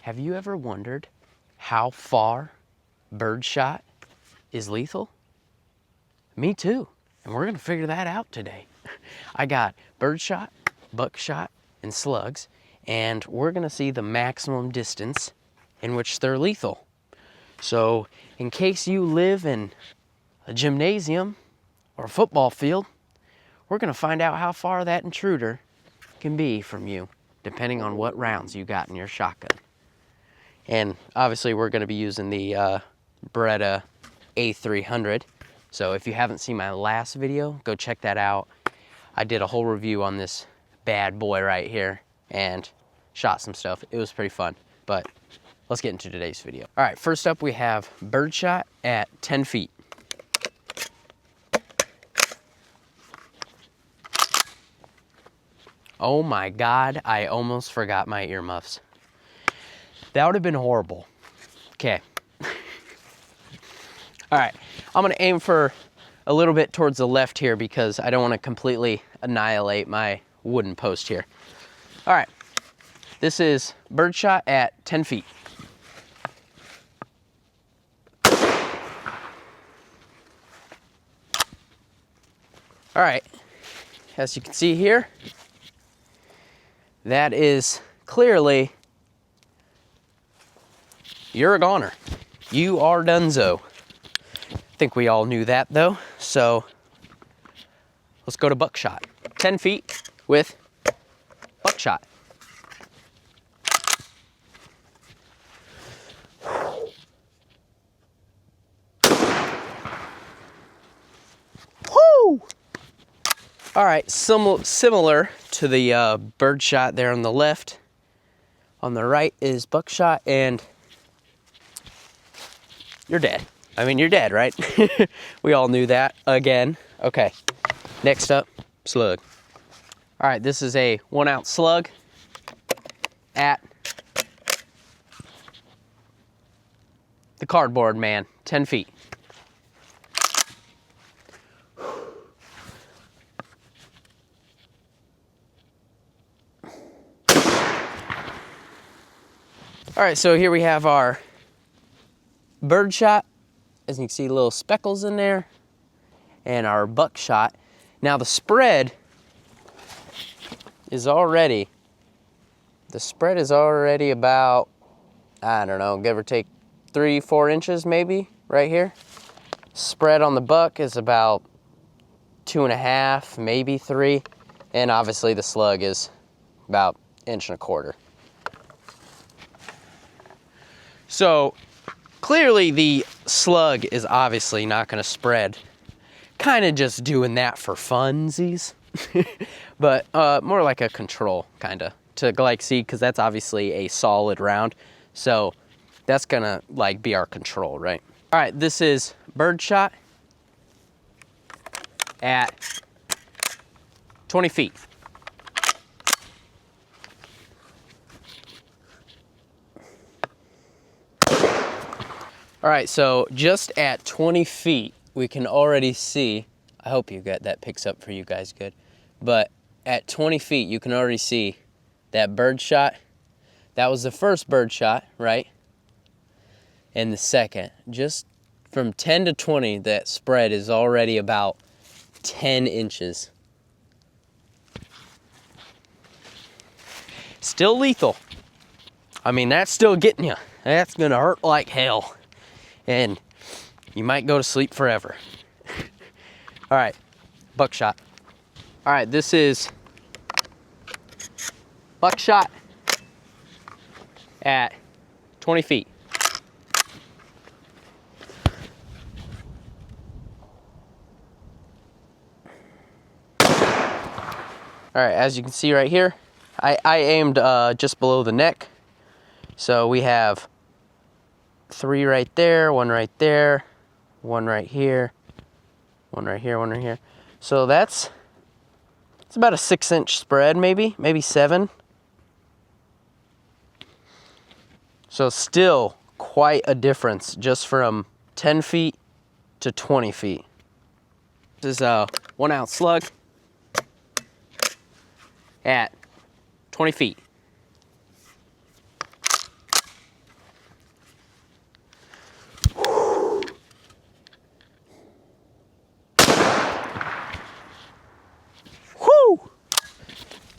Have you ever wondered how far birdshot is lethal? Me too, and we're gonna figure that out today. I got birdshot, buckshot, and slugs, and we're gonna see the maximum distance in which they're lethal. So in case you live in a gymnasium or a football field, we're gonna find out how far that intruder can be from you, depending on what rounds you got in your shotgun. And obviously we're gonna be using the Beretta A300. So if you haven't seen my last video, go check that out. I did a whole review on this bad boy right here and shot some stuff. It was pretty fun, but let's get into today's video. All right, first up we have birdshot at 10 feet. Oh my God, I almost forgot my earmuffs. That would have been horrible. Okay. All right, I'm gonna aim for a little bit towards the left here because I don't wanna completely annihilate my wooden post here. All right, this is birdshot at 10 feet. All right, as you can see here, that is clearly, you're a goner. You are donezo. I think we all knew that though, so let's go to buckshot. 10 feet with buckshot. Woo! All right, similar to the birdshot there on the left. On the right is buckshot, and you're dead. I mean, you're dead, right? We all knew that again. Okay, next up, slug. All right, this is a 1 ounce slug at the cardboard man, 10 feet. All right, so here we have our birdshot. As you can see, little speckles in there, and our buckshot. Now the spread is already about, I don't know, give or take 3-4 inches maybe, right here. Spread on the buck is about 2.5, maybe 3, and obviously the slug is about 1.25 inches. So clearly the slug is obviously not gonna spread. Kind of just doing that for funsies. But more like a control, kinda, to like see, because that's obviously a solid round. So that's gonna like be our control, right? All right, this is birdshot at 20 feet. All right, so just at 20 feet, we can already see, I hope that picks up for you guys good, but at 20 feet, you can already see that birdshot. That was the first birdshot, right? And the second. Just from 10 to 20, that spread is already about 10 inches. Still lethal. I mean, that's still getting you. That's gonna hurt like hell. And you might go to sleep forever. All right, buckshot. All right, this is buckshot at 20 feet. All right, as you can see right here, I aimed just below the neck. So we have 3 right there, 1 right there, 1 right here, 1 right here, 1 right here. So it's about a 6-inch spread, maybe 7. So still quite a difference just from 10 feet to 20 feet. This is a 1 ounce slug at 20 feet.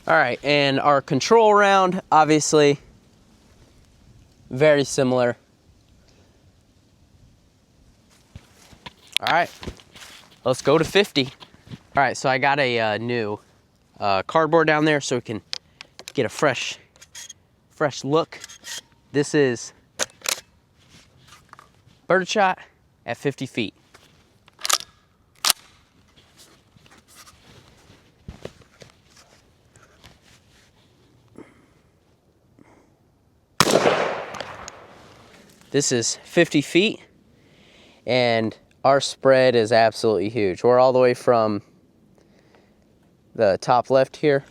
All right, and our control round, obviously, very similar. All right, let's go to 50. All right, so I got a new cardboard down there so we can get a fresh look. This is birdshot at 50 feet. This is 50 feet, and our spread is absolutely huge. We're all the way from the top left here,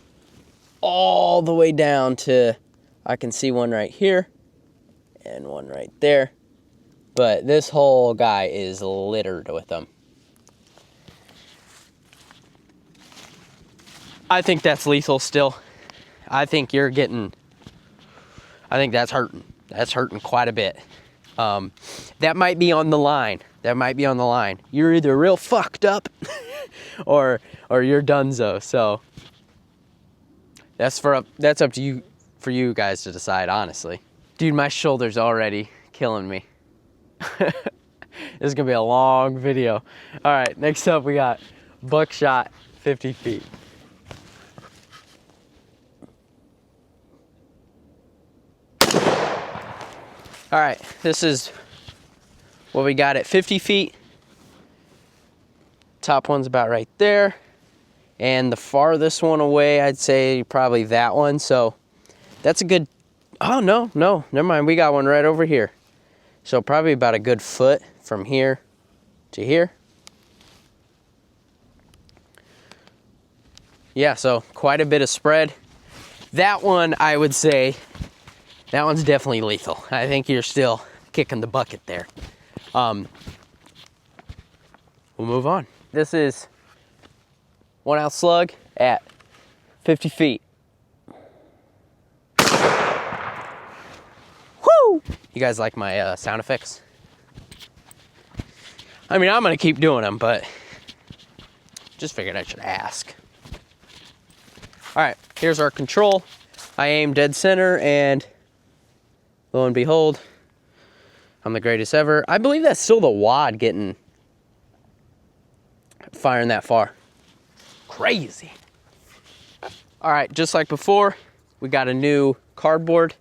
all the way down to, I can see one right here, and one right there. But this whole guy is littered with them. I think that's lethal still. I think you're getting, I think that's hurting. That's hurting quite a bit. That might be on the line. That might be on the line. You're either real fucked up or you're donezo. So that's up to you, for you guys to decide, honestly. Dude, my shoulder's already killing me. This is gonna be a long video. All right, next up we got buckshot 50 feet. All right, this is what we got at 50 feet. Top one's about right there. And the farthest one away, I'd say probably that one. So that's a good, oh no, never mind. We got one right over here. So probably about a good foot from here to here. Yeah, so quite a bit of spread. That one, I would say, that one's definitely lethal. I think you're still kicking the bucket there. We'll move on. This is 1 ounce slug at 50 feet. Woo! You guys like my sound effects? I mean, I'm gonna keep doing them, but just figured I should ask. All right, here's our control. I aim dead center, and lo and behold, I'm the greatest ever. I believe that's still the wad firing that far. Crazy. All right, just like before, we got a new cardboard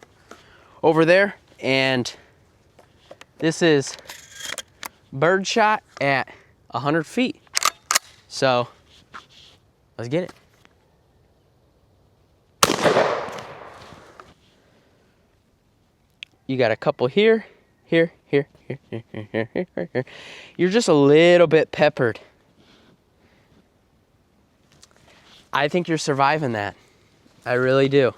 over there, and this is birdshot at 100 feet. So let's get it. You got a couple here. You're just a little bit peppered. I think you're surviving that. I really do.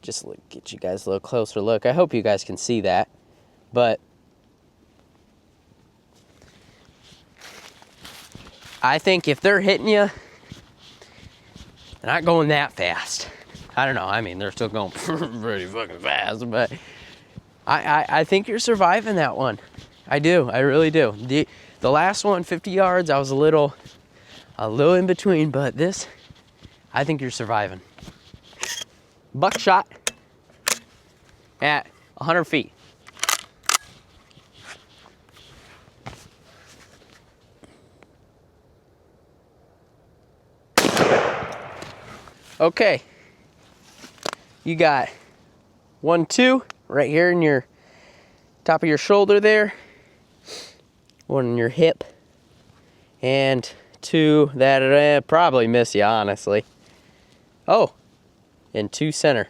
Just get you guys a little closer look. I hope you guys can see that. But I think if they're hitting you, they're not going that fast. I don't know. I mean, they're still going pretty fucking fast, but I think you're surviving that one. I do. I really do. The last one, 50 yards, I was a little in between, but this, I think you're surviving. Buckshot at 100 feet. Okay. You got 1, 2 right here in your top of your shoulder there. 1 in your hip. And 2 that probably miss you, honestly. Oh, and 2 center.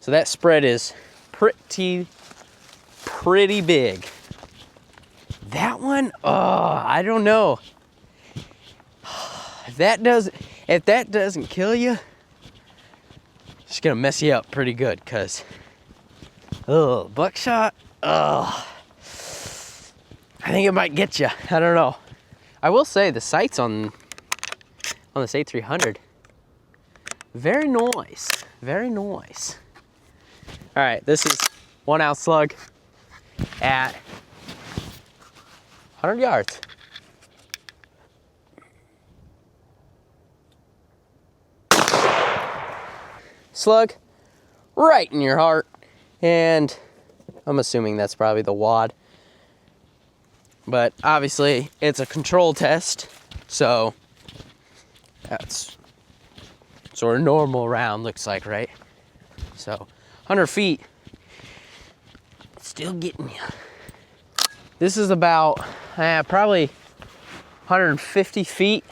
So that spread is pretty big. That one, oh, I don't know. If that doesn't kill you, it's gonna mess you up pretty good, cause buckshot, I think it might get you. I don't know. I will say the sights on this A300, very nice, very nice. All right, this is 1 ounce slug at 100 yards. slug right in your heart. And I'm assuming that's probably the wad. But obviously, it's a control test, so that's sort of normal round looks like, right? So 100 feet, still getting you. This is about probably 150 feet.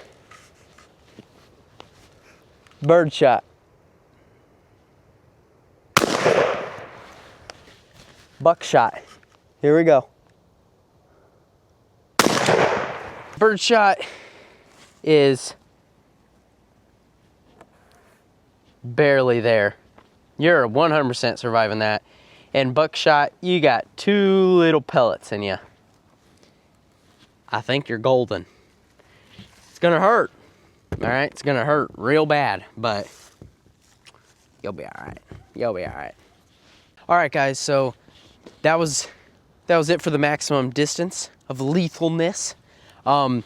Birdshot. Buckshot. Here we go. Birdshot is barely there. You're 100% surviving that. And buckshot, you got 2 little pellets in you. I think you're golden. It's gonna hurt. All right, it's gonna hurt real bad, but you'll be all right. You'll be all right. All right, guys. So that was it for the maximum distance of lethalness. I'll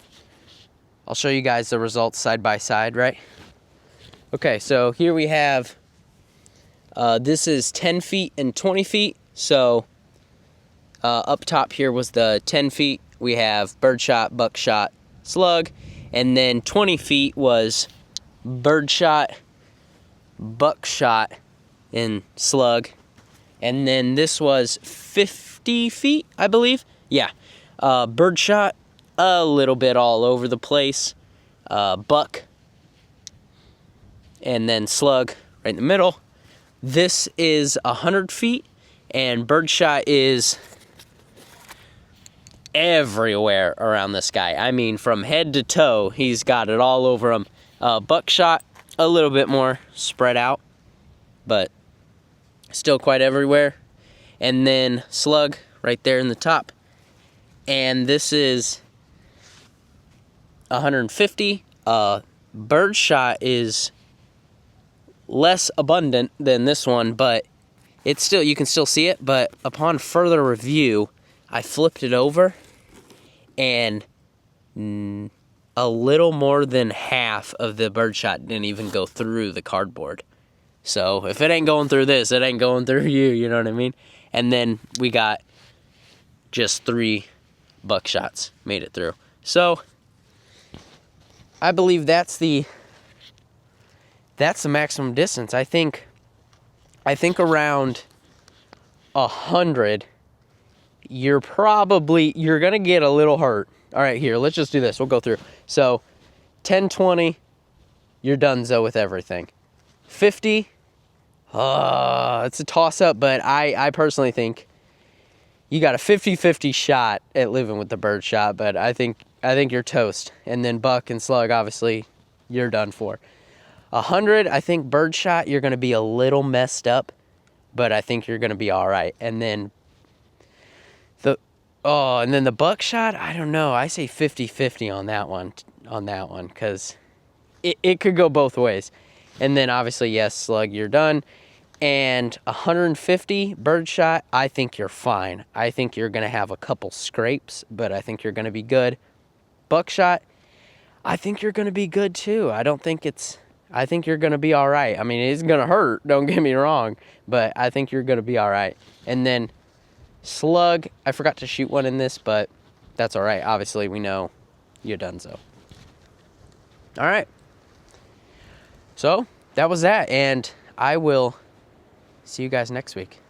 show you guys the results side by side, right? Okay, so here we have. This is 10 feet and 20 feet. So up top here was the 10 feet. We have birdshot, buckshot, slug. And then 20 feet was birdshot, buckshot, and slug. And then this was 50 feet, I believe. Yeah. Birdshot, a little bit all over the place. Buck. And then slug right in the middle. This is 100 feet. And birdshot is everywhere around this guy. I mean, from head to toe, he's got it all over him. Buckshot, a little bit more spread out, but still quite everywhere. And then slug right there in the top. And this is 150. Birdshot is less abundant than this one, but it's still, you can still see it. But upon further review, I flipped it over, and a little more than half of the birdshot didn't even go through the cardboard. So if it ain't going through this, it ain't going through you know what I mean? And then we got just 3 buckshots made it through. So I believe that's the maximum distance. I think around 100, you're gonna get a little hurt. All right, here, let's just do this. We'll go through. So 10, 20, you're donezo with everything. 50, it's a toss-up, but I personally think you got a 50-50 shot at living with the birdshot, but I think you're toast. And then buck and slug, obviously, you're done for. 100, I think birdshot, you're going to be a little messed up, but I think you're going to be all right. And then the buckshot, I don't know. I say 50-50 on that one because it could go both ways. And then obviously, yes, slug, you're done. And 150 birdshot, I think you're fine. I think you're going to have a couple scrapes, but I think you're going to be good. Buckshot, I think you're going to be good too. I think you're going to be all right. I mean, it's going to hurt, don't get me wrong, but I think you're going to be all right. And then slug, I forgot to shoot one in this, but that's all right. Obviously, we know you're donezo. All right. So that was that, and I will see you guys next week.